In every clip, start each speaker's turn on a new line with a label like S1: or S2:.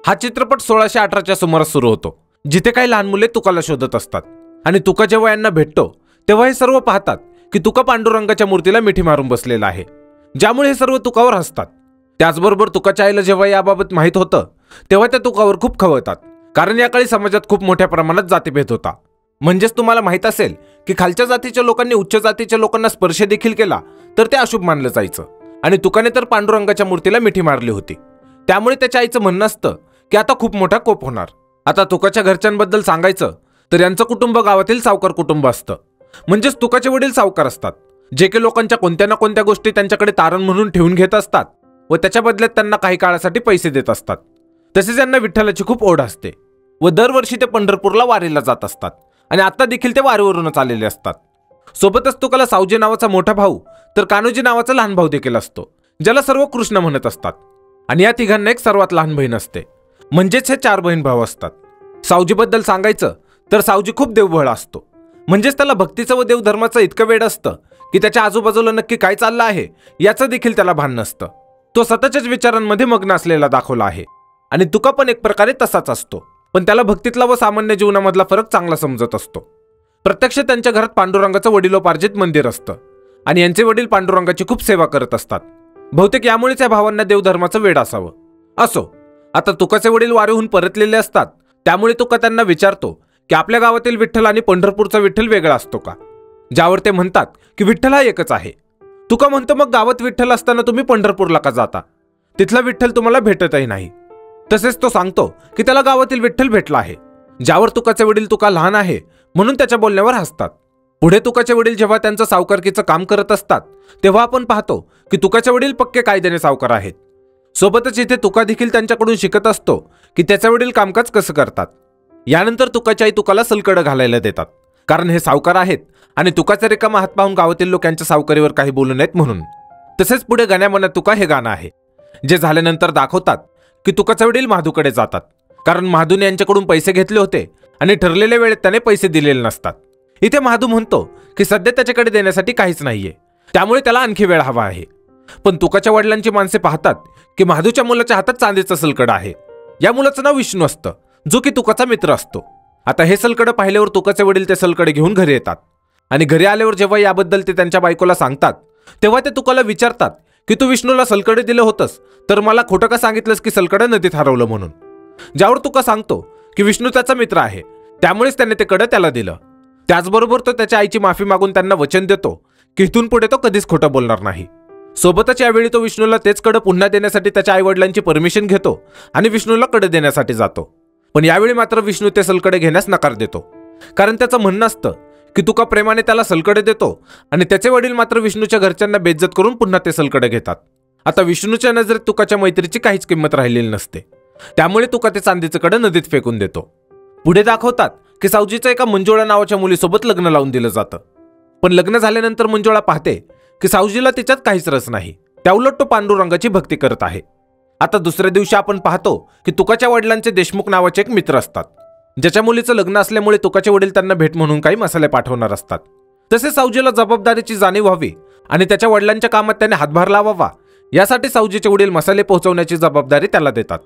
S1: हा चित्रपट 1618च्या सुमारास सुरू होतो, जिथे काही लहान मुले तुकाला शोधत असतात आणि तुका जेव्हा यांना भेटतो तेव्हा हे सर्व पाहतात की तुका पांडुरंगाच्या मूर्तीला मिठी मारून बसलेला आहे, ज्यामुळे हे सर्व तुकावर हसतात. त्याचबरोबर तुकाच्या आईला जेव्हा याबाबत माहीत होतं तेव्हा त्या तुकावर खूप खवळतात, कारण या काळी समाजात खूप मोठ्या प्रमाणात जातीभेद होता. म्हणजेच तुम्हाला माहित असेल की खालच्या जातीच्या लोकांनी उच्च जातीच्या लोकांना स्पर्श देखील केला तर ते अशुभ मानलं जायचं. आणि तुकाने तर पांडुरंगाच्या मूर्तीला मिठी मारली होती, त्यामुळे त्याच्या आईचं म्हणणं असतं की आता खूप मोठा कोप होणार. आता तुकाच्या घरच्यांबद्दल सांगायचं तर यांचं कुटुंब गावातील सावकार कुटुंब असतं. म्हणजेच तुकाचे वडील सावकार असतात, जे की लोकांच्या कोणत्या ना कोणत्या गोष्टी त्यांच्याकडे तारण म्हणून ठेवून घेत असतात व त्याच्या बदल्यात त्यांना काही काळासाठी पैसे देत असतात. तसेच यांना विठ्ठलाची खूप ओढ असते व दरवर्षी ते पंढरपूरला वारीला जात असतात आणि आता देखील ते वारीवरूनच आलेले असतात. सोबतच तुकाला सावजी नावाचा मोठा भाऊ तर कान्होजी नावाचा लहान भाऊ देखील असतो, ज्याला सर्व कृष्ण म्हणत असतात. आणि या तिघांना एक सर्वात लहान बहीण असते, म्हणजेच हे 4 बहीण भाऊ असतात. सावजीबद्दल सांगायचं तर सावजी खूप देवभोळा असतो, म्हणजेच त्याला भक्तीचं व देवधर्माचं इतकं वेड असतं की त्याच्या आजूबाजूला नक्की काय चाललं आहे याचं देखील त्याला भान नसतं. तो सततच्याच विचारांमध्ये मग्न असलेला दाखवला आहे. आणि तुका पण एक प्रकारे तसाच असतो, पण त्याला भक्तीतला व सामान्य जीवनामधला फरक चांगला समजत असतो. प्रत्यक्ष त्यांच्या घरात पांडुरंगाचं वडिलोपार्जित मंदिर असतं आणि यांचे वडील पांडुरंगाची खूप सेवा करत असतात. बहुतेक यामुळेच या भावांना देवधर्माचं वेड असावं. असो, आता तुकाचे वडील वारीहून परतलेले असतात, त्यामुळे तुका त्यांना विचारतो की आपल्या गावातील विठ्ठल आणि पंढरपूरचा विठ्ठल वेगळा असतो का, ज्यावर ते म्हणतात की विठ्ठल हा एकच आहे. तुका म्हणतो मग गावात विठ्ठल असताना तुम्ही पंढरपूरला का जाता, तिथला विठ्ठल तुम्हाला भेटतही नाही. तसेच तो सांगतो की त्याला गावातील विठ्ठल भेटला आहे, ज्यावर तुकाचे वडील तुका लहान आहे म्हणून त्याच्या बोलण्यावर हसतात. पुढे तुकाचे वडील जेव्हा त्यांचं सावकारकीचं काम करत असतात तेव्हा आपण पाहतो की तुकाचे वडील पक्के कायद्याने सावकार आहेत. सोबतच इथे तुका देखील त्यांच्याकडून शिकत असतो की त्याचे वडील कामकाज कसं करतात. यानंतर तुकाची आई तुकाला सलकडं घालायला देतात, कारण हे सावकार आहेत आणि तुकाचा रिकामा हात पाहून गावातील लोक यांच्या सावकारीवर काही बोलू नयेत म्हणून. तसेच पुढे गाण्यामना तुका हे गाणं आहे, जे झाल्यानंतर दाखवतात की तुकाचे वडील महादूकडे जातात, कारण महादूने यांच्याकडून पैसे घेतले होते आणि ठरलेल्या वेळेत त्याने पैसे दिलेले नसतात. इथे महादू म्हणतो की सध्या त्याच्याकडे देण्यासाठी काहीच नाहीये, त्यामुळे त्याला आणखी वेळ हवा आहे. पण तुकाच्या वडिलांची माणसे पाहतात की महादूच्या मुलाच्या हातात चांदीचं सलकडं आहे. या मुलाचं नाव विष्णू असतं, जो की तुकाचा मित्र असतो. आता हे सलकडं पाहिल्यावर तुकाचे वडील ते सलकडे घेऊन घरी येतात आणि घरी आल्यावर जेव्हा याबद्दल ते त्यांच्या बायकोला सांगतात तेव्हा ते तुकाला विचारतात की तू विष्णूला सलकडे दिलं होतंस तर मला खोटं का सांगितलंस की सलकडं नदीत हरवलं म्हणून. ज्यावर तुका सांगतो की विष्णू त्याचा मित्र आहे, त्यामुळेच त्याने ते कडं त्याला दिलं. त्याचबरोबर तो त्याच्या आईची माफी मागून त्यांना वचन देतो की इथून पुढे तो कधीच खोटं बोलणार नाही. सोबतच यावेळी तो विष्णूला तेच कडं पुन्हा देण्यासाठी त्याच्या आईवडिलांची परमिशन घेतो आणि विष्णूला कडं देण्यासाठी जातो. पण यावेळी मात्र विष्णू ते सलकडे घेण्यास नकार देतो, कारण त्याचं म्हणणं असतं की तुका प्रेमाने त्याला सलकडे देतो आणि त्याचे वडील मात्र विष्णूच्या घरच्यांना बेइज्जत करून पुन्हा ते सलकडे घेतात. आता विष्णूच्या नजरेत तुकाच्या मैत्रीची काहीच किंमत राहिलेली नसते, त्यामुळे तुका ते चांदीचं कडं नदीत फेकून देतो. पुढे दाखवतात की सावजीचं एका मंजुळा नावाच्या मुलीसोबत लग्न लावून दिलं जातं. पण लग्न झाल्यानंतर मंजुळा पाहते की सावजीला तिच्यात काहीच रस नाही, त्याउलट तो पांडुरंगाची भक्ती करत आहे. आता दुसऱ्या दिवशी आपण पाहतो की तुकाच्या वडिलांचे देशमुख नावाचे एक मित्र असतात, ज्याच्या मुलीचं लग्न असल्यामुळे तुकाचे वडील त्यांना भेट म्हणून काही मसाले पाठवणार असतात. तसेच सावजीला जबाबदारीची जाणीव व्हावी आणि त्याच्या वडिलांच्या कामात त्याने हातभार लावावा यासाठी सावजीचे वडील मसाले पोहोचवण्याची जबाबदारी त्याला देतात.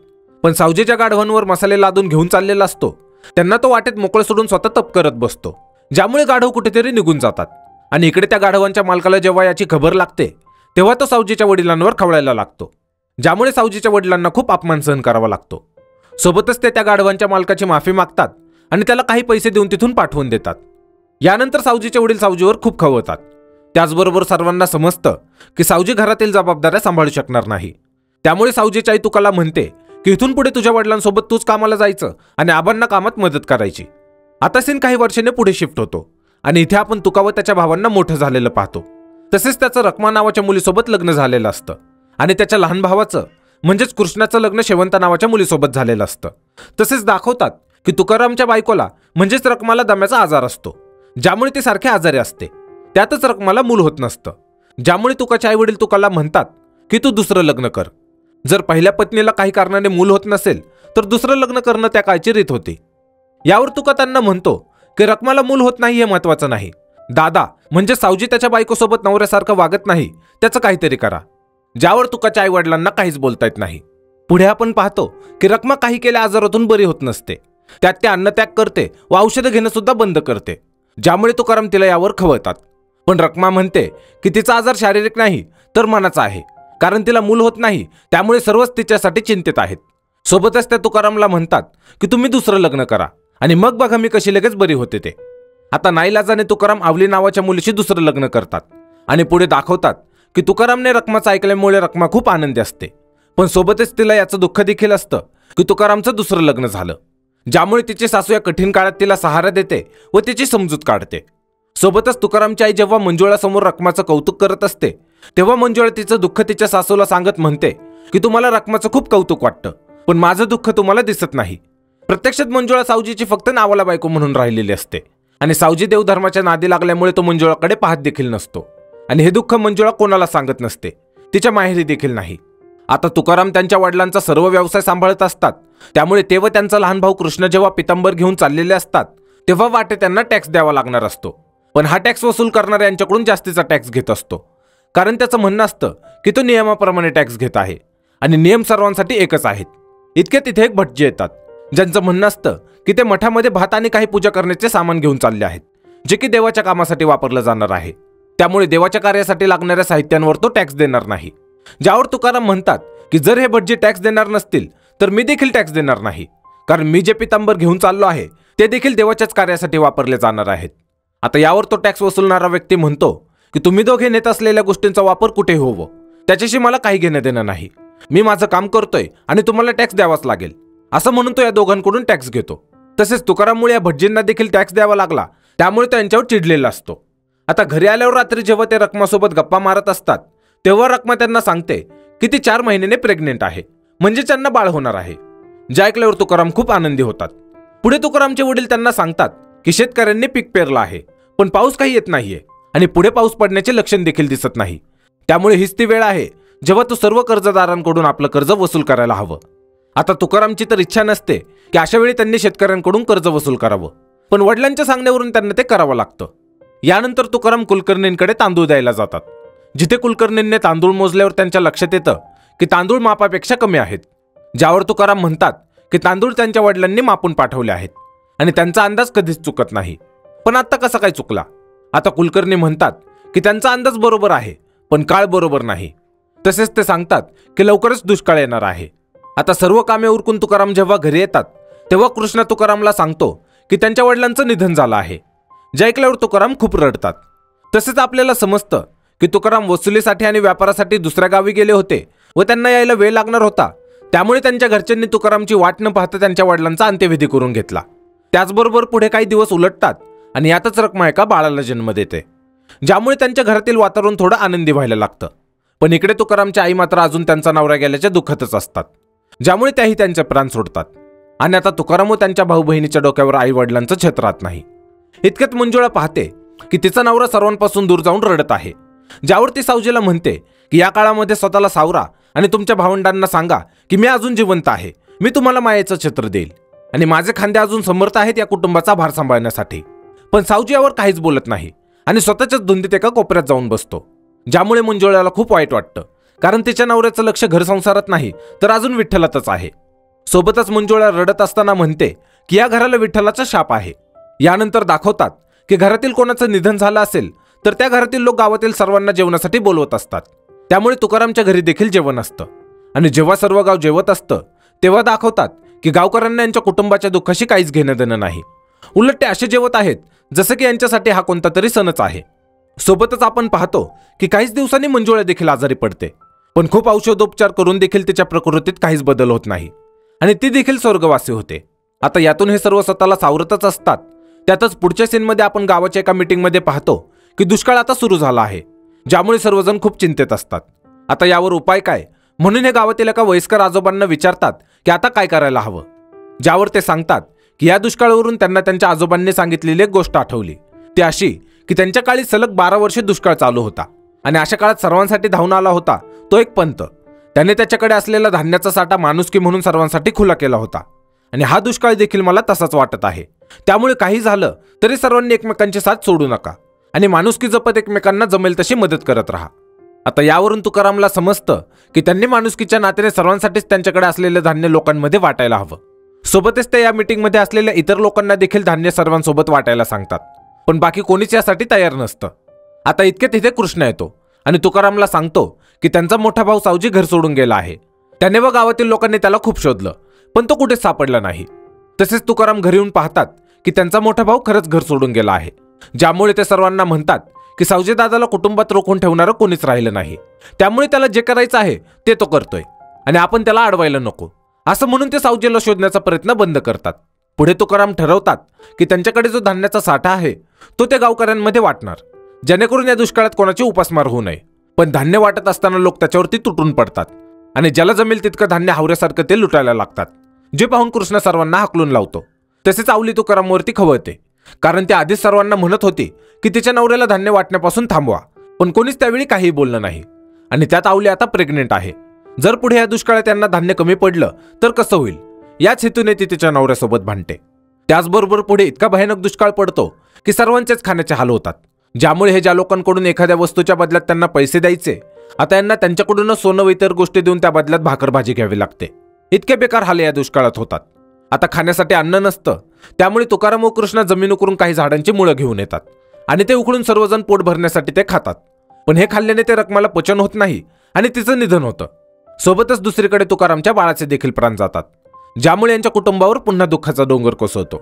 S1: पण सावजी ज्या गाढवांवर मसाले लादून घेऊन चाललेला असतो त्यांना तो वाटेत मोकळं सोडून स्वतः तप करत बसतो, ज्यामुळे गाढव कुठेतरी निघून जातात. आणि इकडे त्या गाढवांच्या मालकाला जेव्हा याची खबर लागते तेव्हा तो सावजीच्या वडिलांवर खवळायला लागतो, ज्यामुळे सावजीच्या वडिलांना खूप अपमान सहन करावा लागतो. सोबतच ते त्या गाढवांच्या मालकाची माफी मागतात आणि त्याला काही पैसे देऊन तिथून पाठवून देतात. यानंतर सावजीचे वडील सावजीवर खूप खवळतात. त्याचबरोबर सर्वांना समजतं की सावजी घरातील जबाबदाऱ्या सांभाळू शकणार नाही, त्यामुळे सावजीची आई तुकाला म्हणते की इथून पुढे तुझ्या वडिलांसोबत तूच कामाला जायचं आणि आबांना कामात मदत करायची. आता सीन काही वर्षांनी पुढे शिफ्ट होतो आणि इथे आपण तुका व त्याच्या भावांना मोठं झालेलं पाहतो. तसेच त्याचं रखमा नावाच्या मुलीसोबत लग्न झालेलं असतं आणि त्याच्या लहान भावाचं म्हणजेच कृष्णाचं लग्न शेवंता नावाच्या मुलीसोबत झालेलं असतं. तसेच दाखवतात की तुकारामच्या बायकोला म्हणजेच रखमाला दम्याचा आजार असतो, ज्यामुळे ती सारखे आजारी असते. त्यातच रखमाला मूल होत नसतं, ज्यामुळे तुकाचे आई वडील तुकाला म्हणतात की तू दुसरं लग्न कर. जर पहिल्या पत्नीला काही कारणाने मूल होत नसेल तर दुसरं लग्न करणं त्या काळची रीत होती. यावर तुका त्यांना म्हणतो की रखमाला मूल होत नाही हे महत्वाचं नाही, दादा म्हणजे सावजी त्याच्या बायकोसोबत नवऱ्यासारखं वागत नाही त्याचं काहीतरी करा. ज्यावर तुकाच्या आई वडिलांना काहीच बोलता येत नाही. पुढे आपण पाहतो की रखमा काही केल्या आजारातून बरी होत नसते. त्यात ते अन्नत्याग करते व औषधं घेणं सुद्धा बंद करते, ज्यामुळे तुकाराम तिला यावर खवळतात. पण रखमा म्हणते की तिचा आजार शारीरिक नाही तर मनाचा आहे, कारण तिला मूल होत नाही, त्यामुळे सर्वच तिच्यासाठी चिंतित आहेत. सोबतच त्या तुकारामला म्हणतात की तुम्ही दुसरं लग्न करा आणि मग बघा मी कशी लगेच बरी होते ते. आता नाईलाजाने तुकाराम आवली नावाच्या मुलीशी दुसरं लग्न करतात आणि पुढे दाखवतात की तुकारामने रखमाचं ऐकल्यामुळे रखमा खूप आनंदी असते. पण सोबतच तिला याचं दुःख देखील असतं की तुकारामचं दुसरं लग्न झालं, ज्यामुळे तिची सासू या कठीण काळात तिला सहारा देते व तिची समजूत काढते. सोबतच तुकारामची आई जेव्हा मंजुळासमोर रखमाचं कौतुक करत असते तेव्हा मंजुळा तिचं दुःख तिच्या सासूला सांगत म्हणते की तुम्हाला रखमाचं खूप कौतुक वाटतं, पण माझं दुःख तुम्हाला दिसत नाही. प्रत्यक्षात मंजुळा सावजीची फक्त नावाला बायको म्हणून राहिलेली असते आणि सावजी देवधर्माच्या नादी लागल्यामुळे तो मंजुळाकडे पाहत देखील नसतो. आणि हे दुःख मंजुळा कोणाला सांगत नसते, तिच्या माहेरी देखील नाही. आता तुकाराम त्यांच्या वडिलांचा सर्व व्यवसाय सांभाळत असतात, त्यामुळे ते व त्यांचा लहान भाऊ कृष्ण जेव्हा पितांबर घेऊन चाललेले असतात तेव्हा वाटे त्यांना टॅक्स द्यावा लागणार असतो. पण हा टॅक्स वसूल करणारा यांच्याकडून जास्तीचा टॅक्स घेत असतो, कारण त्याचं म्हणणं असतं की तो नियमाप्रमाणे टॅक्स घेत आहे आणि नियम सर्वांसाठी एकच आहेत. इतके तिथे एक भटजी येतात ज्यांचं म्हणणं असतं की ते मठामध्ये भात आणि काही पूजा करण्याचे सामान घेऊन चालले आहेत, जे की देवाच्या कामासाठी वापरलं जाणार आहे. त्यामुळे देवाच्या कार्यासाठी लागणाऱ्या साहित्यांवर तो टॅक्स देणार नाही. ज्यावर तुकाराम म्हणतात की जर हे भटजी टॅक्स देणार नसतील तर मी देखील टॅक्स देणार नाही, कारण मी जे पितांबर घेऊन चाललो आहे ते देखील देवाच्याच कार्यासाठी वापरले जाणार आहेत. आता यावर तो टॅक्स वसूलणारा व्यक्ती म्हणतो की तुम्ही दोघे नेत असलेल्या गोष्टींचा वापर कुठे होवो त्याच्याशी मला काही घेणं देणं नाही. मी माझं काम करतोय आणि तुम्हाला टॅक्स द्यावाच लागेल, असं म्हणून तो या दोघांकडून टॅक्स घेतो. तसेच तुकाराममुळे या भटजींना देखील टॅक्स द्यावा लागला, त्यामुळे तो यांच्यावर चिडलेला असतो. आता घरी आल्यावर रात्री जेव्हा ते रखमासोबत गप्पा मारत असतात तेव्हा रखमा त्यांना सांगते की ती 4 महिन्याने प्रेग्नेंट आहे, म्हणजे त्यांना बाळ होणार आहे. जे ऐकल्यावर तुकाराम खूप आनंदी होतात. पुढे तुकारामचे वडील त्यांना सांगतात की शेतकऱ्यांनी पीक पेरलं आहे, पण पाऊस काही येत नाहीये आणि पुढे पाऊस पडण्याचे लक्षण देखील दिसत नाही. त्यामुळे हीच ती वेळ आहे जेव्हा तू सर्व कर्जदारांकडून आपलं कर्ज वसूल करायला हवं. आता तुकारामची तर इच्छा नसते की अशा वेळी त्यांनी शेतकऱ्यांकडून कर्ज वसूल करावं, पण वडिलांच्या सांगण्यावरून त्यांना ते करावं लागतं. यानंतर तुकाराम कुलकर्णींकडे तांदूळ द्यायला जातात, जिथे कुलकर्णींनी तांदूळ मोजल्यावर त्यांच्या लक्षात येतं की तांदूळ मापापेक्षा कमी आहेत. ज्यावर तुकाराम म्हणतात की तांदूळ त्यांच्या वडिलांनी मापून पाठवले आहेत आणि त्यांचा अंदाज कधीच चुकत नाही. पण आता कसा काय चुकला? आता कुलकर्णी म्हणतात की त्यांचा अंदाज बरोबर आहे, पण काळ बरोबर नाही. तसेच ते सांगतात की लवकरच दुष्काळ येणार आहे. आता सर्व कामे उरकून तुकाराम जेव्हा घरी येतात तेव्हा कृष्ण तुकारामला सांगतो की त्यांच्या वडिलांचं निधन झालं आहे. जे ऐकल्यावर तुकाराम खूप रडतात. तसेच आपल्याला समजतं की तुकाराम वसुलीसाठी आणि व्यापारासाठी दुसऱ्या गावी गेले होते व त्यांना यायला वेळ लागणार होता, त्यामुळे त्यांच्या घरच्यांनी तुकारामची वाट न पाहता त्यांच्या वडिलांचा अंत्यविधी करून घेतला. त्याचबरोबर पुढे काही दिवस उलटतात आणि यातच रखमा एका बाळाला जन्म देते, ज्यामुळे त्यांच्या घरातील वातावरण थोडं आनंदी व्हायला लागतं. पण इकडे तुकारामच्या आई मात्र अजून त्यांचा नवरा गेल्याच्या दुःखातच असतात, ज्यामुळे त्याही त्यांचे प्राण सोडतात. आणि आता तुकाराम व त्यांच्या भाऊ बहिणीच्या डोक्यावर आई वडिलांचं छत्र राहत नाही. इतक्यात मंजुळा पाहते की तिचा नवरा सर्वांपासून दूर जाऊन रडत आहे, ज्यावर ती सावजीला म्हणते की या काळामध्ये स्वतःला सावरा आणि तुमच्या भावंडांना सांगा की मी अजून जिवंत आहे, मी तुम्हाला मायेचं छत्र देईल आणि माझे खांदे अजून समर्थ आहेत या कुटुंबाचा भार सांभाळण्यासाठी. पण सावजी यावर काहीच बोलत नाही आणि स्वतःच्याच धुंदीत एका कोपऱ्यात जाऊन बसतो, ज्यामुळे मंजुळाला खूप वाईट वाटतं, कारण तिच्या नवऱ्याचं लक्ष घर संसारात नाही तर अजून विठ्ठलातच आहे. सोबतच मंजुळा रडत असताना म्हणते की या घराला विठ्ठलाचा शाप आहे. यानंतर दाखवतात की घरातील कोणाचं निधन झालं असेल तर त्या घरातील लोक गावातील सर्वांना जेवणासाठी बोलवत असतात. त्यामुळे तुकारामच्या घरी देखील जेवण असतं आणि जेव्हा सर्व गाव जेवत असतं तेव्हा दाखवतात की गावकऱ्यांना यांच्या कुटुंबाच्या दुःखाशी काहीच घेणं देणं नाही. उलट ते असे जेवत आहेत जसं की यांच्यासाठी हा कोणता तरी सणच आहे. सोबतच आपण पाहतो की काहीच दिवसांनी मंजुळा देखील आजारी पडते, पण खूप औषधोपचार करून देखील तिच्या प्रकृतीत काहीच बदल होत नाही आणि ती देखील स्वर्गवासी होते. आता यातून हे सर्व स्वतःला सावरतच असतात. त्यातच पुढच्या सीनमध्ये आपण गावाच्या एका मीटिंगमध्ये पाहतो की दुष्काळ आता सुरू झाला आहे, ज्यामुळे सर्वजण खूप चिंतेत असतात. आता यावर उपाय काय म्हणून हे गावातील एका वयस्कर आजोबांना विचारतात की आता काय करायला हवं. ज्यावर ते सांगतात की या दुष्काळावरून त्यांना त्यांच्या आजोबांनी सांगितलेली एक गोष्ट आठवली. ती अशी की त्यांच्या काळी सलग 12 वर्षे दुष्काळ चालू होता आणि अशा काळात सर्वांसाठी धावून आला होता तो एक पंत. त्याने त्याच्याकडे असलेला धान्याचा साठा माणुसकी म्हणून सर्वांसाठी खुला केला होता आणि हा दुष्काळ देखील मला तसाच वाटत आहे. त्यामुळे काही झालं तरी सर्वांनी एकमेकांची साथ सोडू नका आणि माणुसकी जपत एकमेकांना जमेल तशी मदत करत राहा. आता यावरून तुकारामला समजतं की त्यांनी माणुसकीच्या नात्याने सर्वांसाठीच त्यांच्याकडे असलेले धान्य लोकांमध्ये वाटायला हवं. सोबतच ते या मीटिंगमध्ये असलेल्या इतर लोकांना देखील धान्य सर्वांसोबत वाटायला सांगतात. पण बाकी कोणीच यासाठी तयार नसतं. आता इतक्यात तिथे कृष्ण येतो आणि तुकारामला सांगतो की त्यांचा मोठा भाऊ सावजी घर सोडून गेला आहे. त्याने व गावातील लोकांनी त्याला खूप शोधलं, पण तो कुठेच सापडला नाही. तसेच तुकाराम घरी येऊन पाहतात की त्यांचा मोठा भाऊ खरंच घर सोडून गेला आहे. ज्यामुळे ते सर्वांना म्हणतात की सावजी दादाला कुटुंबात रोखून ठेवणारं कोणीच राहिलं नाही. त्यामुळे त्याला जे करायचं आहे ते तो करतोय आणि आपण त्याला अडवायला नको, असं म्हणून ते सावजीला शोधण्याचा प्रयत्न बंद करतात. पुढे तुकाराम ठरवतात की त्यांच्याकडे जो धान्याचा साठा आहे तो ते गावकऱ्यांमध्ये वाटणार, जेणेकरून या दुष्काळात कोणाची उपासमार होऊ नये. पण धान्य वाटत असताना लोक त्याच्यावरती तुटून पडतात आणि ज्याला जमेल तितकं धान्य हावऱ्यासारखं ते लुटायला लागतात. जे पाहून कृष्ण सर्वांना हाकलून लावतो. तसेच आवली तुकारामवरती खवळते, कारण ती आधीच सर्वांना म्हणत होती की तिच्या नवऱ्याला धान्य वाटण्यापासून थांबवा, पण कोणीच त्यावेळी काही बोललं नाही. आणि त्यात आवली आता प्रेग्नेंट आहे. जर पुढे या दुष्काळात त्यांना धान्य कमी पडलं तर कसं होईल, याच हेतूने ती तिच्या नवऱ्यासोबत भांडते. त्याचबरोबर पुढे इतका भयानक दुष्काळ पडतो की सर्वांचेच खाण्याचे हाल होतात. ज्यामुळे हे ज्या लोकांकडून एखाद्या वस्तूच्या बदल्यात त्यांना पैसे द्यायचे, आता यांना त्यांच्याकडूनच सोनं व इतर गोष्टी देऊन त्या बदल्यात भाकर भाजी घ्यावी लागते. इतके बेकार हाल या दुष्काळात होतात. आता खाण्यासाठी अन्न नसतं, त्यामुळे तुकाराम व कृष्ण जमीन उकरून काही झाडांची मुळं घेऊन येतात आणि ते उकळून सर्वजण पोट भरण्यासाठी ते खातात. पण हे खाल्ल्याने ते रखमाला पचन होत नाही आणि तिचं निधन होतं. सोबतच दुसरीकडे तुकारामच्या बाळाचे देखील प्राण जातात, ज्यामुळे यांच्या कुटुंबावर पुन्हा दुःखाचा डोंगर कोसळतो.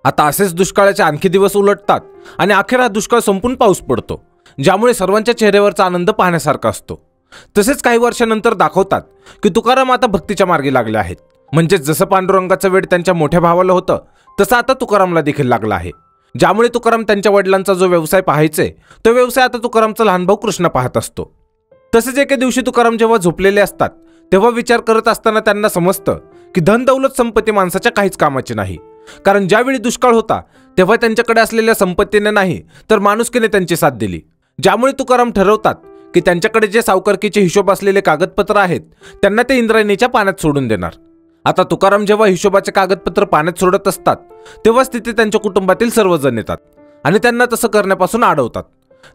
S1: आता असेच दुष्काळाचे आणखी दिवस उलटतात आणि अखेर हा दुष्काळ संपून पाऊस पडतो, ज्यामुळे सर्वांच्या चेहऱ्यावरचा आनंद पाहण्यासारखा असतो. तसेच काही वर्षानंतर दाखवतात की तुकाराम आता भक्तीच्या मार्गी लागले आहेत. म्हणजे जसं पांडुरंगाचं वेड त्यांच्या मोठ्या भावाला होतं तसं आता तुकारामला देखील लागला आहे. ज्यामुळे तुकाराम त्यांच्या वडिलांचा जो व्यवसाय पाहायचे तो व्यवसाय आता तुकारामचा लहान भाऊ कृष्ण पाहत असतो. तसेच एके दिवशी तुकाराम जेव्हा झोपलेले असतात तेव्हा विचार करत असताना त्यांना समजतं की धन दौलत संपत्ती माणसाच्या काहीच कामाची नाही. कारण ज्यावेळी दुष्काळ होता तेव्हा त्यांच्याकडे असलेल्या संपत्तीने नाही तर माणुसकीने त्यांची साथ दिली. ज्यामुळे तुकाराम ठरवतात की त्यांच्याकडे जे सावकारकीचे हिशोब असलेले कागदपत्र आहेत त्यांना ते इंद्रायणीच्या पाण्यात सोडून देणार. आता तुकाराम जेव्हा हिशोबाचे कागदपत्र पाण्यात सोडत असतात तेव्हाच तिथे त्यांच्या कुटुंबातील सर्वजण येतात आणि त्यांना तसं करण्यापासून अडवतात.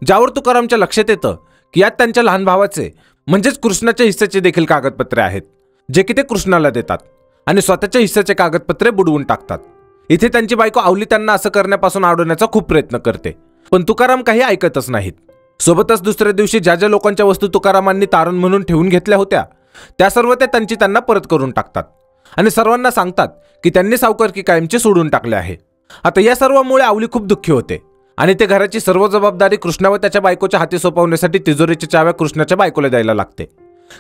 S1: ज्यावर तुकारामच्या लक्षात येतं की यात त्यांच्या लहान भावाचे म्हणजेच कृष्णाच्या हिस्साचे देखील कागदपत्रे आहेत, जे की ते कृष्णाला देतात आणि स्वतःच्या हिस्साचे कागदपत्रे बुडवून टाकतात. इथे त्यांची बायको आवली त्यांना असं करण्यापासून अडवण्याचा खूप प्रयत्न करते, पण तुकाराम काही ऐकतच नाहीत. सोबतच दुसऱ्या दिवशी ज्या ज्या लोकांच्या वस्तू तुकारामांनी तारण म्हणून ठेवून घेतल्या होत्या त्या सर्व ते त्यांना परत करून टाकतात आणि सर्वांना सांगतात की त्यांनी सावकारकी कायमची सोडून टाकले आहे. आता या सर्वांमुळे आवली खूप दुःखी होते आणि ते घराची सर्व जबाबदारी कृष्णा व त्याच्या बायकोच्या हाती सोपवण्यासाठी तिजोरीच्या चाव्या कृष्णाच्या बायकोला द्यायला लागते.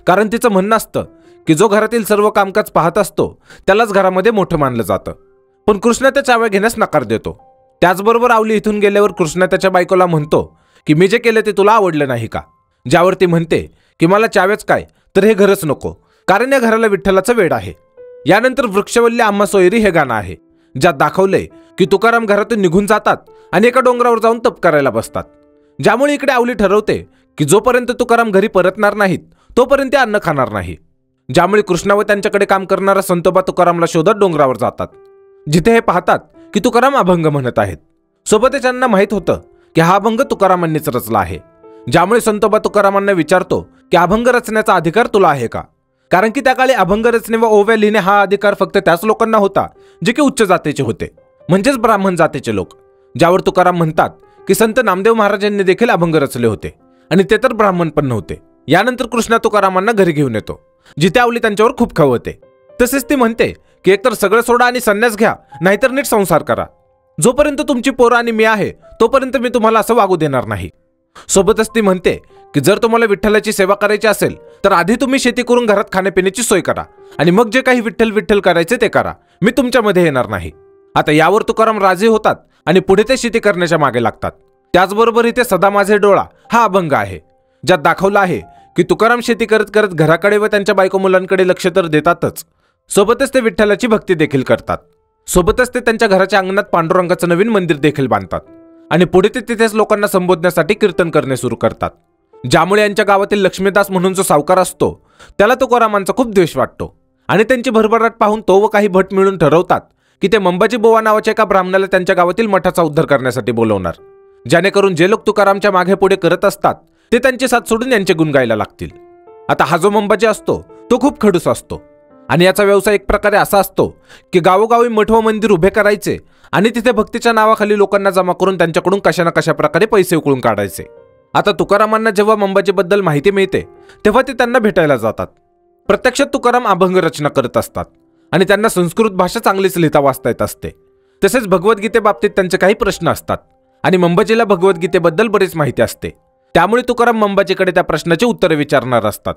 S1: कारण तिचं म्हणणं असतं की जो घरातील सर्व कामकाज पाहत असतो त्यालाच घरामध्ये मोठं मानलं जातं. पण कृष्णा त्या चाव्या घेण्यास नकार देतो. त्याचबरोबर आवली इथून गेल्यावर कृष्णा त्याच्या बायकोला म्हणतो की मी जे केलं ते तुला आवडलं नाही का? ज्यावर ती म्हणते की मला चाव्याच काय तर हे घरच नको, कारण या घराला विठ्ठलाचं वेड आहे. यानंतर वृक्षवल्ली आम्हा सोयरी हे गाणं आहे, ज्यात दाखवलंय की तुकाराम घरातून निघून जातात आणि एका डोंगरावर जाऊन तप करायला बसतात. ज्यामुळे इकडे आवली ठरवते की जोपर्यंत तुकाराम घरी परतणार नाहीत तोपर्यंत ते अन्न खाणार नाही. ज्यामुळे कृष्णा व त्यांच्याकडे काम करणारा संतोबा तुकारामला शोधत डोंगरावर जातात, जिथे हे पाहतात की तुकाराम अभंग म्हणत आहेत. सोबतच त्यांना माहीत होतं की हा अभंग तुकारामांनीच रचला आहे. ज्यामुळे संतोबा तुकारामांना विचारतो की अभंग रचण्याचा अधिकार तुला आहे का? कारण की त्या काळी अभंग रचणे व ओव्या लिहिणे हा अधिकार फक्त त्याच लोकांना होता जे की उच्च जातीचे होते, म्हणजेच ब्राह्मण जातीचे लोक. ज्यावर तुकाराम म्हणतात की संत नामदेव महाराजांनी देखील अभंग रचले होते आणि ते तर ब्राह्मण पण नव्हते. यानंतर कृष्णा तुकारामांना घरी घेऊन येतो, जिथे आवली त्यांच्यावर खूप खवळते. तसेच ती म्हणते की एकतर सगळं सोडा आणि संन्यास घ्या, नाहीतर नीट संसार करा. जोपर्यंत तुमची पोरं आणि मी आहे तोपर्यंत मी तुम्हाला असं वागू देणार नाही. सोबतच ती म्हणते की जर तुम्हाला विठ्ठलाची सेवा करायची असेल तर आधी तुम्ही शेती करून घरात खाण्यापिण्याची सोय करा आणि मग जे काही विठ्ठल विठ्ठल करायचे ते करा, मी तुमच्यामध्ये येणार नाही. आता यावर तुकाराम राजी होतात आणि पुढे ते शेती करण्याच्या मागे लागतात. त्याचबरोबर इथे सदा माझे डोळा हा अभंग आहे, ज्यात दाखवलं आहे की तुकाराम शेती करत करत घराकडे व त्यांच्या बायको मुलांकडे लक्ष तर देतातच, सोबतच ते विठ्ठलाची भक्ती देखील करतात. सोबतच ते त्यांच्या घराच्या अंगणात पांडुरंगाचं नवीन मंदिर देखील बांधतात आणि पुढे ते तिथेच लोकांना संबोधण्यासाठी कीर्तन करणे सुरू करतात. ज्यामुळे यांच्या गावातील लक्ष्मीदास म्हणून जो सावकार असतो त्याला तुकारामांचा खूप द्वेष वाटतो आणि त्यांची भरभराट पाहून तो व काही भट मिळून ठरवतात की ते मंबाजी बोवा नावाच्या एका ब्राह्मणाला त्यांच्या गावातील मठाचा उद्धार करण्यासाठी बोलवणार, जेणेकरून जे लोक तुकारामच्या मागे पुढे करत असतात ते त्यांची साथ सोडून यांचे गुण गायला लागतील. आता हा जो मंबाजी असतो तो खूप खडूस असतो आणि याचा व्यवसाय एक प्रकारे असा असतो की गावोगावी मठ व मंदिर उभे करायचे आणि तिथे भक्तीच्या नावाखाली लोकांना जमा करून त्यांच्याकडून कशा ना कशा प्रकारे पैसे उकळून काढायचे. आता तुकारामांना जेव्हा मंबाजीबद्दल माहिती मिळते तेव्हा ते त्यांना भेटायला जातात. प्रत्यक्षात तुकाराम अभंग रचना करत असतात आणि त्यांना संस्कृत भाषा चांगलीच लिहिता वाचता येत असते. तसेच भगवद्गीतेबाबतीत त्यांचे काही प्रश्न असतात आणि मंबाजीला भगवद्गीतेबद्दल बरीच माहिती असते. त्यामुळे तुकाराम मंबाजीकडे त्या प्रश्नाची उत्तरे विचारणार असतात.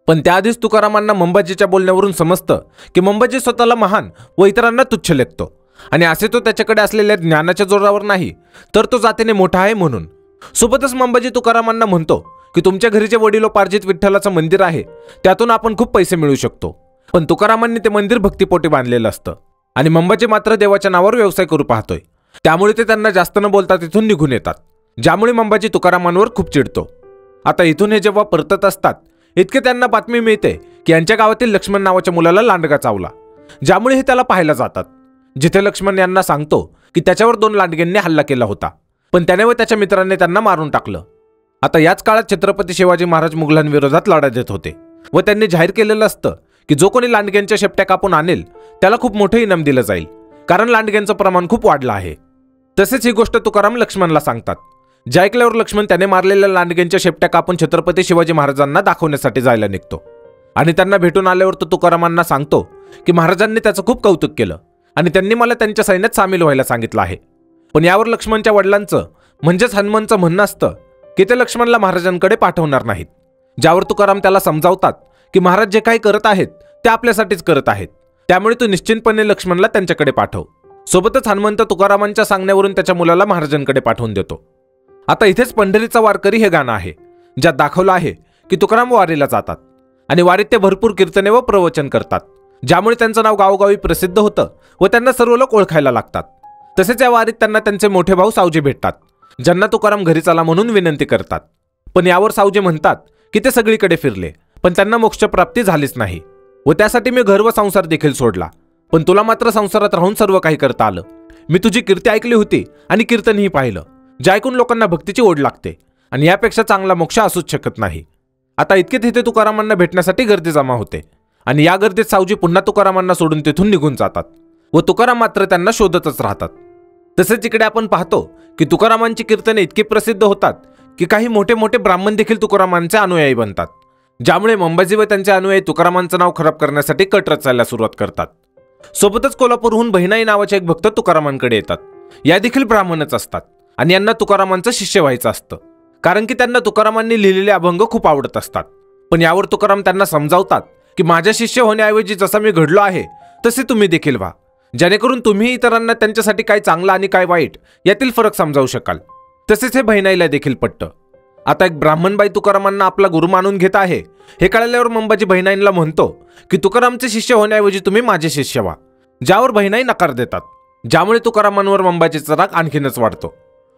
S1: पण त्याआधीच तुकारामांना मंबाजीच्या बोलण्यावरून समजतं की मंबाजी स्वतःला महान व इतरांना तुच्छ लेखतो आणि असे तो त्याच्याकडे असलेल्या ज्ञानाच्या जोरावर नाही तर तो जातीने मोठा आहे म्हणून. सोबतच मंबाजी तुकारामांना म्हणतो की तुमच्या घरी जे वडिलोपार्जित विठ्ठलाचं मंदिर आहे त्यातून आपण खूप पैसे मिळवू शकतो. पण तुकारामांनी ते मंदिर भक्तिपोटी बांधलेलं असतं आणि मंबाजी मात्र देवाच्या नावावर व्यवसाय करू पाहतोय. त्यामुळे ते त्यांना जास्त न बोलता तिथून निघून येतात, ज्यामुळे मंबाजी तुकारामांवर खूप चिडतो. आता इथून हे जेव्हा परतत असतात इतके त्यांना बातमी मिळते की यांच्या गावातील लक्ष्मण नावाच्या मुलाला लांडगा चावला, ज्यामुळे हे त्याला पाहायला जातात. जिथे लक्ष्मण यांना सांगतो की त्याच्यावर 2 लांडग्यांनी हल्ला केला होता पण त्याने व त्याच्या मित्रांनी त्यांना मारून टाकलं. आता याच काळात छत्रपती शिवाजी महाराज मुघलांविरोधात लढा देत होते व त्यांनी जाहीर केलेलं असतं की जो कोणी लांडग्यांच्या शेपट्या कापून आणेल त्याला खूप मोठं इनाम दिलं जाईल, कारण लांडग्यांचं प्रमाण खूप वाढलं आहे. तसेच ही गोष्ट तुकाराम लक्ष्मणला सांगतात. जे ऐकल्यावर लक्ष्मण त्याने मारलेल्या लांडग्यांच्या शेपट्या कापून छत्रपती शिवाजी महाराजांना दाखवण्यासाठी जायला निघतो आणि त्यांना भेटून आल्यावर तो तुकारामांना सांगतो की महाराजांनी त्याचं खूप कौतुक केलं आणि त्यांनी मला त्यांच्या सैन्यात सामील व्हायला सांगितलं आहे. पण यावर लक्ष्मणच्या वडिलांचं म्हणजेच हनुमानचं म्हणणं असतं की ते लक्ष्मणला महाराजांकडे पाठवणार नाहीत. ज्यावर तुकाराम त्याला समजावतात की महाराज जे काही करत आहेत ते आपल्यासाठीच करत आहेत, त्यामुळे तू निश्चितपणे लक्ष्मणला त्यांच्याकडे पाठव. सोबतच हनुमंत तुकारामांच्या सांगण्यावरून त्याच्या मुलाला महाराजांकडे पाठवून देतो. आता इथेच पंढरीचा वारकरी हे गाणं आहे, ज्यात दाखवलं आहे की तुकाराम वारीला जातात आणि वारीत ते भरपूर कीर्तने व प्रवचन करतात, ज्यामुळे त्यांचं नाव गावोगावी प्रसिद्ध होतं व त्यांना सर्व लोक ओळखायला लागतात. तसेच या वारीत त्यांना त्यांचे मोठे भाऊ सावजी भेटतात, ज्यांना तुकाराम घरी चला म्हणून विनंती करतात. पण यावर सावजी म्हणतात की ते सगळीकडे फिरले पण त्यांना मोक्षप्राप्ती झालीच नाही व त्यासाठी मी घर व संसार देखील सोडला, पण तुला मात्र संसारात राहून सर्व काही करता आलं. मी तुझी कीर्ती ऐकली होती आणि कीर्तनही पाहिलं, जे ऐकून लोकांना भक्तीची ओढ लागते आणि यापेक्षा चांगला मोक्ष असूच शकत नाही. आता इतके तिथे तुकारामांना भेटण्यासाठी गर्दी जमा होते आणि या गर्दीत सावजी पुन्हा तुकारामांना सोडून तिथून निघून जातात व तुकाराम मात्र त्यांना शोधतच राहतात. तसेच इकडे आपण पाहतो की तुकारामांची कीर्तने इतकी प्रसिद्ध होतात की काही मोठे मोठे ब्राह्मण देखील तुकारामांचे अनुयायी बनतात, ज्यामुळे मंबाजी व त्यांचे अनुयायी तुकारामांचं नाव खराब करण्यासाठी कट रचायला सुरुवात करतात. सोबतच कोल्हापूरहून बहिणाई नावाचे एक भक्त तुकारामांकडे येतात. या देखील ब्राह्मणच असतात आणि यांना तुकारामांचं शिष्य व्हायचं असतं, कारण की त्यांना तुकारामांनी लिहिलेले अभंग खूप आवडत असतात. पण यावर तुकाराम त्यांना समजावतात की माझ्या शिष्य होण्याऐवजी जसा मी घडलो आहे तसे तुम्ही देखील व्हा, जेणेकरून तुम्ही इतरांना त्यांच्यासाठी काय चांगलं आणि काय वाईट यातील फरक समजावू शकाल. तसेच हे बहिणाईला देखील पटतं. आता एक ब्राह्मणबाई तुकारामांना आपला गुरु मानून घेत आहे हे कळल्यावर मंबाजी बहिणाईंना म्हणतो की तुकारामचे शिष्य होण्याऐवजी तुम्ही माझे शिष्य व्हा, ज्यावर बहिणाई नकार देतात, ज्यामुळे तुकारामांवर मंबाजीचा राग आणखीनच वाढतो.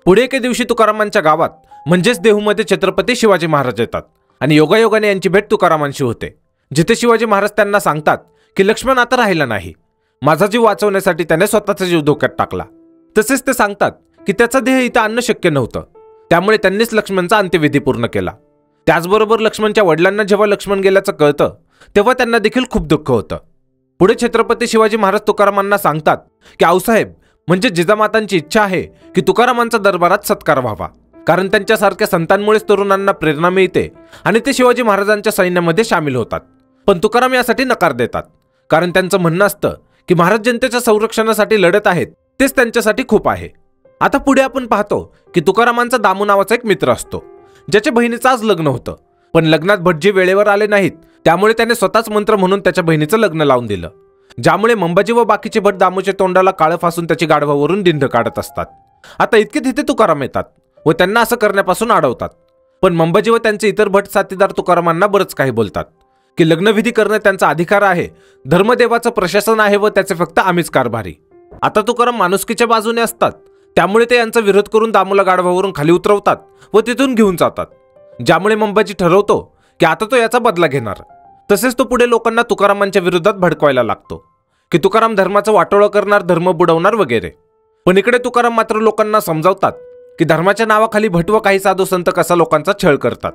S1: पुढे एके दिवशी तुकारामांच्या गावात म्हणजेच देहूमध्ये छत्रपती शिवाजी महाराज येतात आणि योगायोगाने यांची भेट तुकारामांशी होते, जिथे शिवाजी महाराज त्यांना सांगतात की लक्ष्मण आता राहिला नाही, माझा जीव वाचवण्यासाठी त्याने स्वतःचा जीव धोक्यात टाकला. तसेच ते सांगतात की त्याचा देह इथं आणणं शक्य नव्हतं, त्यामुळे त्यांनीच लक्ष्मणचा अंत्यविधी पूर्ण केला. त्याचबरोबर लक्ष्मणच्या वडिलांना जेव्हा लक्ष्मण गेल्याचं कळतं तेव्हा त्यांना देखील खूप दुःख होतं. पुढे छत्रपती शिवाजी महाराज तुकारामांना सांगतात की आऊसाहेब म्हणजे जिजामातांची इच्छा आहे की तुकारामांचा दरबारात सत्कार व्हावा, कारण त्यांच्यासारख्या संतांमुळेच तरुणांना प्रेरणा मिळते आणि ते शिवाजी महाराजांच्या सैन्यामध्ये सामील होतात. पण तुकाराम यासाठी नकार देतात, कारण त्यांचं म्हणणं असतं की महाराज जनतेच्या संरक्षणासाठी लढत आहेत, तेच त्यांच्यासाठी खूप आहे. आता पुढे आपण पाहतो की तुकारामांचा दामू नावाचा एक मित्र असतो, ज्याच्या बहिणीचं आज लग्न होतं, पण लग्नात भटजी वेळेवर आले नाहीत, त्यामुळे त्याने स्वतःच मंत्र म्हणून त्याच्या बहिणीचं लग्न लावून दिलं, ज्यामुळे मंबाजी व बाकीचे भट दामूच्या तोंडाला काळं फासून त्याची गाढवावरून दिंड काढत असतात. आता इतके तिथे तुकाराम येतात व त्यांना असं करण्यापासून अडवतात. पण मंबाजी व त्यांचे इतर भट साथीदार तुकारामांना बरंच काही बोलतात की लग्नविधी करणं त्यांचा अधिकार आहे, धर्मदेवाचं प्रशासन आहे व त्याचे फक्त आम्हीच कारभारी. आता तुकाराम माणुसकीच्या बाजूने असतात, त्यामुळे ते यांचा विरोध करून दामूला गाढवावरून खाली उतरवतात व तिथून घेऊन जातात, ज्यामुळे मंबाजी ठरवतो की आता तो याचा बदला घेणार. तसेच तो पुढे लोकांना तुकारामांच्या विरोधात भडकवायला लागतो की तुकाराम धर्माचं वाटोळं करणार, धर्म बुडवणार वगैरे. पण इकडे तुकाराम मात्र लोकांना समजावतात की धर्माच्या नावाखाली भट व काही साधू संत कसा लोकांचा छळ करतात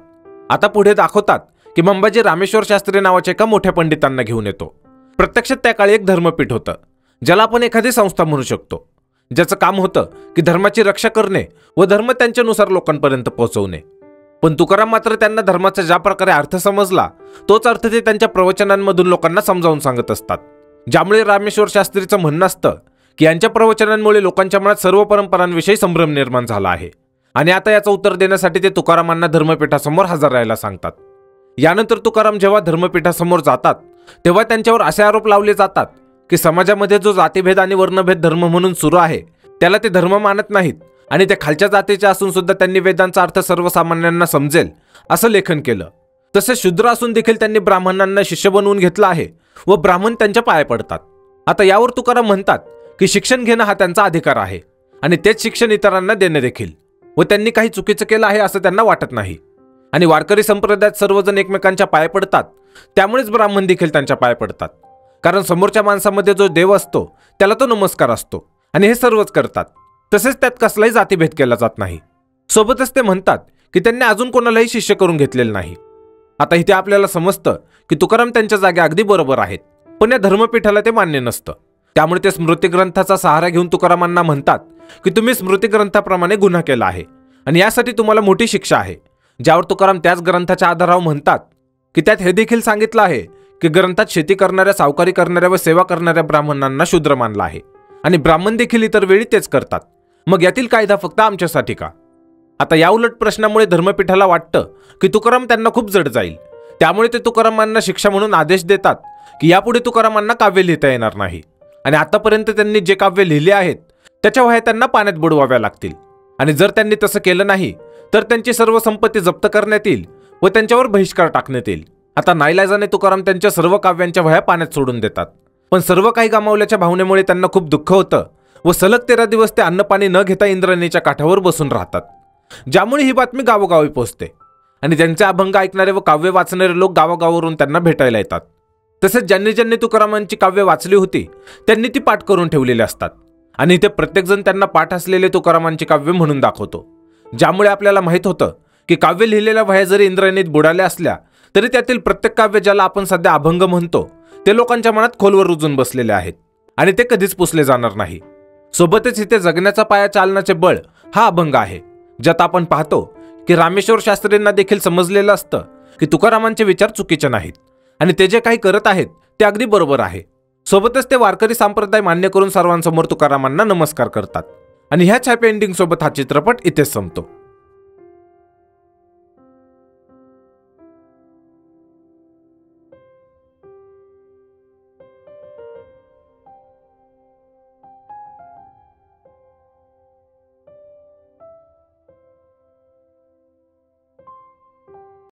S1: आता पुढे दाखवतात की मंबाजी रामेश्वर शास्त्री नावाच्या एका मोठ्या पंडितांना घेऊन येतो. प्रत्यक्षात त्या काळी एक धर्मपीठ होतं, ज्याला आपण एखादी संस्था म्हणू शकतो, ज्याचं काम होतं की धर्माची रक्षा करणे व धर्म त्यांच्यानुसार लोकांपर्यंत पोहोचवणे. पण तुकाराम मात्र त्यांना धर्माचा ज्या प्रकारे अर्थ समजला तोच अर्थ ते त्यांच्या प्रवचनांमधून लोकांना समजावून सांगत असतात. ज्यामुळे रामेश्वर शास्त्रीचं म्हणणं असतं की यांच्या प्रवचनांमुळे लोकांच्या मनात सर्व परंपरांविषयी संभ्रम निर्माण झाला आहे आणि आता याचं उत्तर देण्यासाठी ते तुकारामांना धर्मपीठासमोर हजर राहायला सांगतात. यानंतर तुकाराम जेव्हा धर्मपीठासमोर जातात तेव्हा त्यांच्यावर असे आरोप लावले जातात की समाजामध्ये जो जातीभेद आणि वर्णभेद धर्म म्हणून सुरू आहे त्याला ते धर्म मानत नाहीत आणि ते खालच्या जातीचे असून सुद्धा त्यांनी वेदांचा अर्थ सर्वसामान्यांना समजेल असं लेखन केलं. तसेच शूद्र असून देखील त्यांनी ब्राह्मणांना शिष्य बनवून घेतलं आहे व ब्राह्मण त्यांच्या पाया पडतात. आता यावर तुकाराम म्हणतात की शिक्षण घेणं हा त्यांचा अधिकार आहे आणि तेच शिक्षण इतरांना देणे देखील, व त्यांनी काही चुकीचं केलं आहे असं त्यांना वाटत नाही. आणि वारकरी संप्रदायात सर्वजण एकमेकांच्या पाया पडतात, त्यामुळेच ब्राह्मण देखील त्यांच्या पाया पडतात. कारण समोरच्या माणसामध्ये जो देव असतो त्याला तो नमस्कार असतो आणि हे सर्वच करतात. तसेच त्यात कसलाही जातीभेद केला जात नाही. सोबतच ते म्हणतात की त्यांनी अजून कोणालाही शिष्य करून घेतलेलं नाही. आता इथे आपल्याला समजतं की तुकाराम त्यांच्या जागी अगदी बरोबर आहेत, पण या धर्मपीठाला ते मान्य नसतं. त्यामुळे ते स्मृतिग्रंथाचा सहारा घेऊन तुकारामांना म्हणतात की तुम्ही स्मृतिग्रंथाप्रमाणे गुन्हा केला आहे आणि यासाठी तुम्हाला मोठी शिक्षा आहे. ज्यावर तुकाराम त्याच ग्रंथाच्या आधारावर म्हणतात की त्यात हे देखील सांगितलं आहे की ग्रंथात शेती करणाऱ्या, सावकारी करणाऱ्या व सेवा करणाऱ्या ब्राह्मणांना शूद्र मानलं आहे आणि ब्राह्मण देखील इतर वेळी तेच करतात. मग यातील कायदा फक्त आमच्यासाठी का? आता या उलट प्रश्नामुळे धर्मपीठाला वाटतं की तुकाराम त्यांना खूप जड जाईल. त्यामुळे ते तुकारामांना शिक्षा म्हणून आदेश देतात की यापुढे तुकारामांना काव्य लिहिता येणार नाही आणि आतापर्यंत त्यांनी जे काव्य लिहिले आहेत त्याच्या वह्या त्यांना पाण्यात बुडवाव्या लागतील. आणि जर त्यांनी तसं केलं नाही तर त्यांची सर्व संपत्ती जप्त करण्यात येईल व त्यांच्यावर बहिष्कार टाकण्यात येईल. आता नाईलाजाने तुकाराम त्यांच्या सर्व काव्यांच्या वह्या पाण्यात सोडून देतात. पण सर्व काही गमावल्याच्या भावनेमुळे त्यांना खूप दुःख होतं व सलग 13 दिवस ते अन्नपाणी न घेता इंद्रायणीच्या काठावर बसून राहतात. ज्यामुळे ही बातमी गावोगावी पोहोचते आणि त्यांचे अभंग ऐकणारे व काव्य वाचणारे लोक गावागावावरून त्यांना भेटायला येतात. तसेच ज्यांनी ज्यांनी तुकारामांची काव्य वाचली होती त्यांनी ती पाठ करून ठेवलेली असतात आणि इथे प्रत्येकजण त्यांना पाठ असलेले तुकारामांची काव्य म्हणून दाखवतो. ज्यामुळे आपल्याला माहीत होतं की काव्य लिहिलेल्या वह्या जरी इंद्रायणीत बुडाल्या असल्या तरी त्यातील प्रत्येक काव्य, ज्याला आपण सध्या अभंग म्हणतो, ते लोकांच्या मनात खोलवर रुजून बसलेले आहेत आणि ते कधीच पुसले जाणार नाही. सोबतच इथे जगण्याचा पाया, चालण्याचे बळ हा अभंग आहे, ज्यात आपण पाहतो की रामेश्वर शास्त्रींना देखील समजलेलं असतं की तुकारामांचे विचार चुकीचे नाहीत आणि ते जे काही करत आहेत ते अगदी बरोबर आहे. सोबतच ते वारकरी संप्रदाय मान्य करून सर्वांसमोर तुकारामांना नमस्कार करतात. आणि ह्याच हॅपी एंडिंग सोबत हा चित्रपट इथेच संपतो.